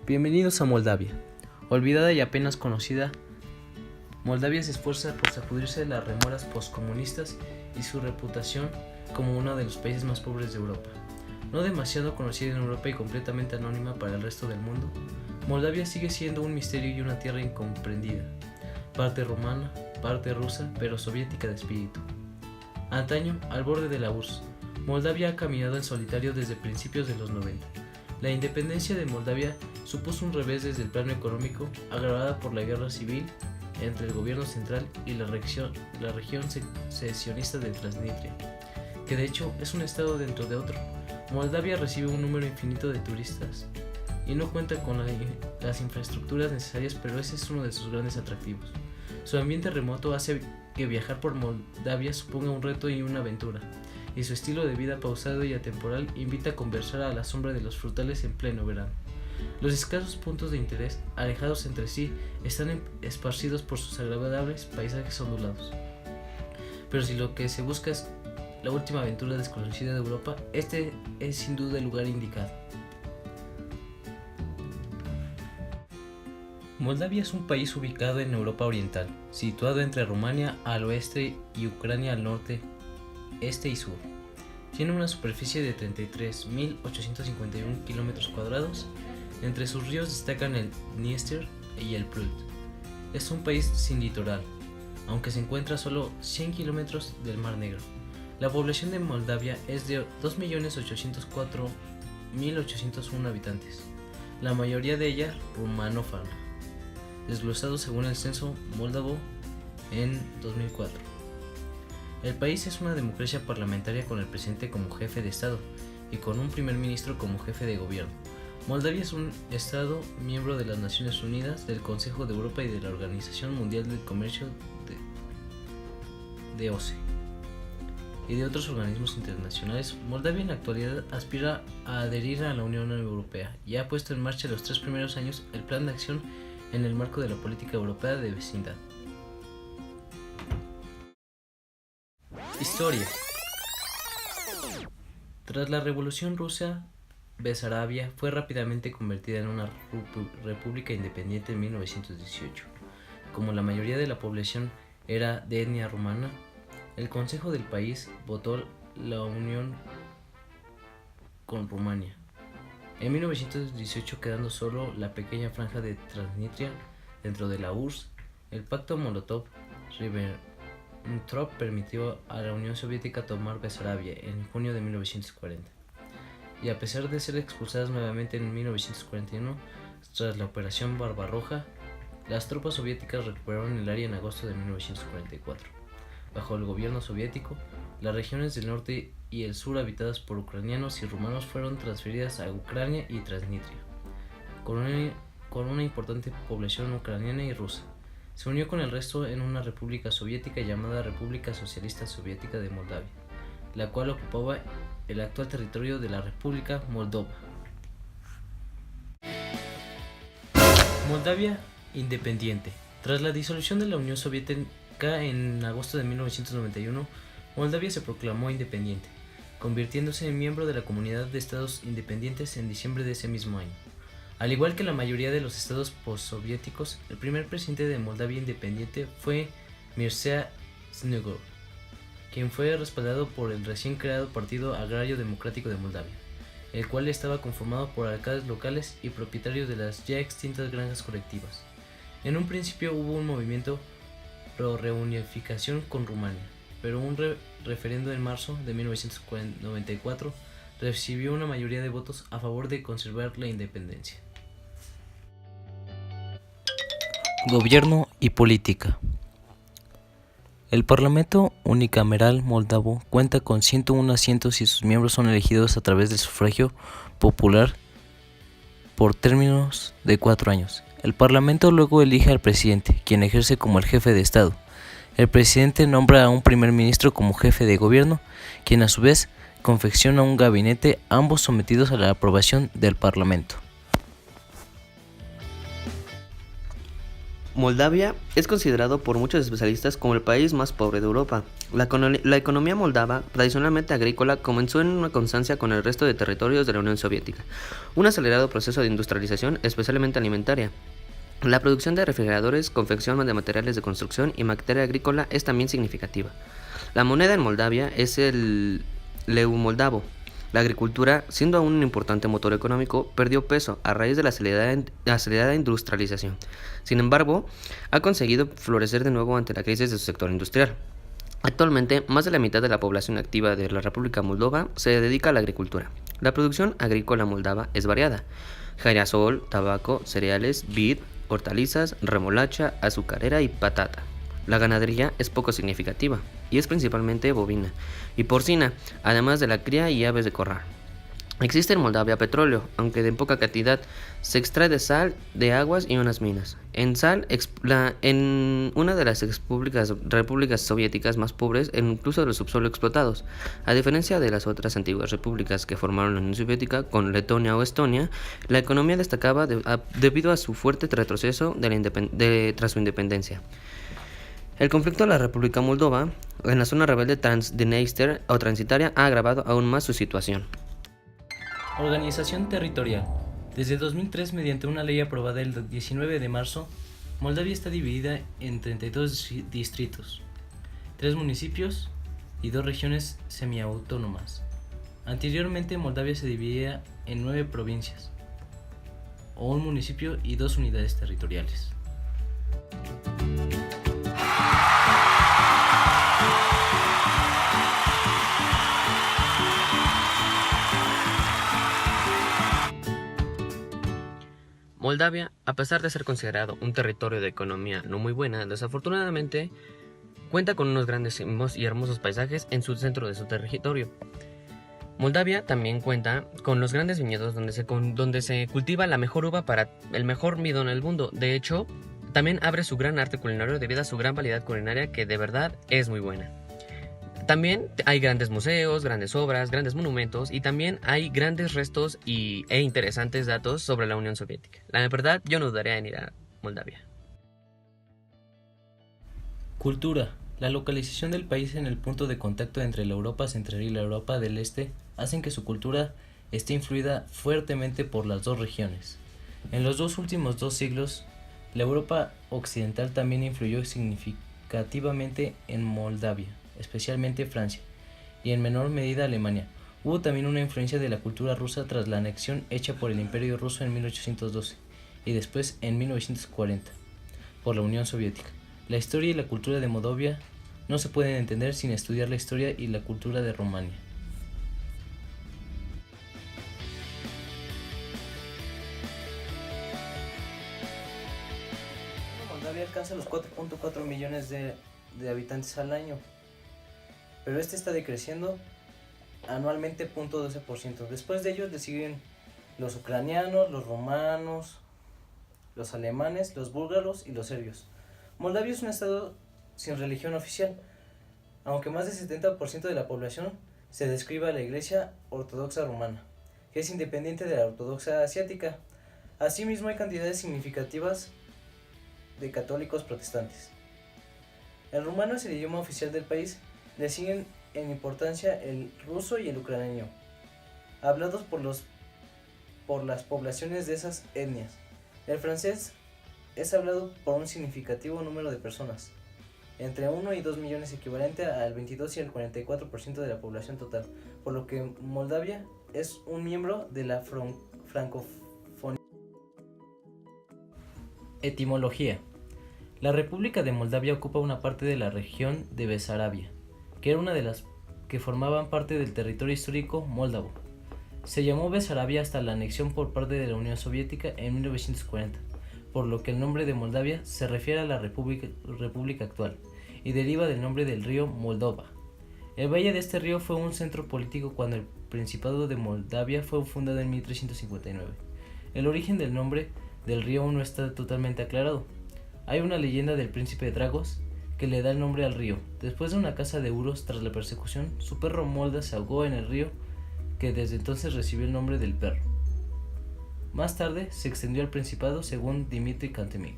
Bienvenidos a Moldavia. Olvidada y apenas conocida, Moldavia se esfuerza por sacudirse de las remoras postcomunistas y su reputación como uno de los países más pobres de Europa. No demasiado conocida en Europa y completamente anónima para el resto del mundo, Moldavia sigue siendo un misterio y una tierra incomprendida, parte romana, parte rusa, pero soviética de espíritu. Antaño, al borde de la URSS, Moldavia ha caminado en solitario desde principios de los 90. La independencia de Moldavia supuso un revés desde el plano económico, agravada por la guerra civil entre el gobierno central y la región secesionista de Transnistria, que de hecho es un estado dentro de otro. Moldavia recibe un número infinito de turistas y no cuenta con las infraestructuras necesarias, pero ese es uno de sus grandes atractivos. Su ambiente remoto hace que viajar por Moldavia suponga un reto y una aventura, y su estilo de vida pausado y atemporal invita a conversar a la sombra de los frutales en pleno verano. Los escasos puntos de interés, alejados entre sí, están esparcidos por sus agradables paisajes ondulados. Pero si lo que se busca es la última aventura desconocida de Europa, este es sin duda el lugar indicado. Moldavia es un país ubicado en Europa Oriental, situado entre Rumania al oeste y Ucrania al norte, este y sur. Tiene una superficie de 33.851 km². Entre sus ríos destacan el Dniester y el Prut. Es un país sin litoral, aunque se encuentra a solo 100 kilómetros del Mar Negro. La población de Moldavia es de 2.804.801 habitantes, la mayoría de ella rumanófona, desglosado según el censo moldavo en 2004. El país es una democracia parlamentaria con el presidente como jefe de Estado y con un primer ministro como jefe de gobierno. Moldavia es un estado miembro de las Naciones Unidas, del Consejo de Europa y de la Organización Mundial del Comercio de OCDE y de otros organismos internacionales. Moldavia en la actualidad aspira a adherir a la Unión Europea y ha puesto en marcha los 3 primeros años el Plan de Acción en el marco de la Política Europea de Vecindad. Historia. Tras la Revolución Rusa, Besarabia fue rápidamente convertida en una república independiente en 1918. Como la mayoría de la población era de etnia rumana, el Consejo del país votó la unión con Rumania. En 1918, quedando solo la pequeña franja de Transnistria dentro de la URSS, el pacto Molotov-Ribbentrop permitió a la Unión Soviética tomar Besarabia en junio de 1940. Y a pesar de ser expulsadas nuevamente en 1941, tras la Operación Barbarroja, las tropas soviéticas recuperaron el área en agosto de 1944. Bajo el gobierno soviético, las regiones del norte y el sur habitadas por ucranianos y rumanos fueron transferidas a Ucrania y Transnistria, con una importante población ucraniana y rusa. Se unió con el resto en una república soviética llamada República Socialista Soviética de Moldavia, la cual ocupaba el actual territorio de la República Moldova. Moldavia independiente. Tras la disolución de la Unión Soviética en agosto de 1991, Moldavia se proclamó independiente, convirtiéndose en miembro de la Comunidad de Estados Independientes en diciembre de ese mismo año. Al igual que la mayoría de los estados postsoviéticos, el primer presidente de Moldavia independiente fue Mircea Snegur, quien fue respaldado por el recién creado Partido Agrario Democrático de Moldavia, el cual estaba conformado por alcaldes locales y propietarios de las ya extintas granjas colectivas. En un principio hubo un movimiento pro reunificación con Rumania, pero un referendo en marzo de 1994 recibió una mayoría de votos a favor de conservar la independencia. Gobierno y política. El Parlamento unicameral moldavo cuenta con 101 asientos y sus miembros son elegidos a través del sufragio popular por términos de 4 años. El Parlamento luego elige al presidente, quien ejerce como el jefe de Estado. El presidente nombra a un primer ministro como jefe de gobierno, quien a su vez confecciona un gabinete, ambos sometidos a la aprobación del Parlamento. Moldavia es considerado por muchos especialistas como el país más pobre de Europa. La economía moldava, tradicionalmente agrícola, comenzó en una constancia con el resto de territorios de la Unión Soviética. Un acelerado proceso de industrialización, especialmente alimentaria. La producción de refrigeradores, confección de materiales de construcción y materia agrícola es también significativa. La moneda en Moldavia es el leu moldavo. La agricultura, siendo aún un importante motor económico, perdió peso a raíz de la acelerada industrialización. Sin embargo, ha conseguido florecer de nuevo ante la crisis de su sector industrial. Actualmente, más de la mitad de la población activa de la República Moldova se dedica a la agricultura. La producción agrícola moldava es variada: girasol, tabaco, cereales, vid, hortalizas, remolacha, azucarera y patata. La ganadería es poco significativa y es principalmente bovina y porcina, además de la cría y aves de corral. Existe en Moldavia petróleo, aunque de poca cantidad. Se extrae de sal, de aguas y unas minas. En una de las repúblicas soviéticas más pobres, incluso de los subsuelos explotados. A diferencia de las otras antiguas repúblicas que formaron la Unión Soviética, con Letonia o Estonia, la economía destacaba debido a su fuerte retroceso tras su independencia. El conflicto de la República Moldova en la zona rebelde Transdnester o Transitaria ha agravado aún más su situación. Organización territorial. Desde 2003, mediante una ley aprobada el 19 de marzo, Moldavia está dividida en 32 distritos, 3 municipios y 2 regiones semiautónomas. Anteriormente, Moldavia se dividía en 9 provincias, o un municipio y 2 unidades territoriales. Moldavia, a pesar de ser considerado un territorio de economía no muy buena, desafortunadamente cuenta con unos grandes y hermosos paisajes en su centro de su territorio. Moldavia también cuenta con los grandes viñedos donde se cultiva la mejor uva para el mejor vino en el mundo. De hecho, también abre su gran arte culinario debido a su gran variedad culinaria, que de verdad es muy buena. También hay grandes museos, grandes obras, grandes monumentos, y también hay grandes restos e interesantes datos sobre la Unión Soviética. La verdad, yo no dudaría en ir a Moldavia. Cultura. La localización del país en el punto de contacto entre la Europa Central y la Europa del Este hacen que su cultura esté influida fuertemente por las dos regiones. En los últimos 2 siglos, la Europa Occidental también influyó significativamente en Moldavia, especialmente Francia, y en menor medida Alemania. Hubo también una influencia de la cultura rusa tras la anexión hecha por el Imperio Ruso en 1812 y después en 1940 por la Unión Soviética. La historia y la cultura de Moldavia no se pueden entender sin estudiar la historia y la cultura de Rumania. Moldavia alcanza los 4.4 millones de habitantes al año, pero este está decreciendo anualmente 0.12%. Después de ellos le siguen los ucranianos, los romanos, los alemanes, los búlgaros y los serbios. Moldavia es un estado sin religión oficial, aunque más del 70% de la población se describe a la Iglesia Ortodoxa Rumana, que es independiente de la Ortodoxa Asiática. Asimismo, hay cantidades significativas de católicos protestantes. El rumano es el idioma oficial del país. Le siguen en importancia el ruso y el ucraniano, hablados por las poblaciones de esas etnias. El francés es hablado por un significativo número de personas, entre 1 y 2 millones, equivalente al 22 y al 44% de la población total, por lo que Moldavia es un miembro de la francofonía. Etimología. La República de Moldavia ocupa una parte de la región de Besarabia, que era una de las que formaban parte del territorio histórico moldavo. Se llamó Besarabia hasta la anexión por parte de la Unión Soviética en 1940, por lo que el nombre de Moldavia se refiere a la república actual y deriva del nombre del río Moldova. El valle de este río fue un centro político cuando el Principado de Moldavia fue fundado en 1359. El origen del nombre del río aún no está totalmente aclarado. Hay una leyenda del príncipe Dragos que le da el nombre al río. Después de una caza de uros tras la persecución, su perro Molda se ahogó en el río, que desde entonces recibió el nombre del perro. Más tarde se extendió al principado según Dmitry Cantemir.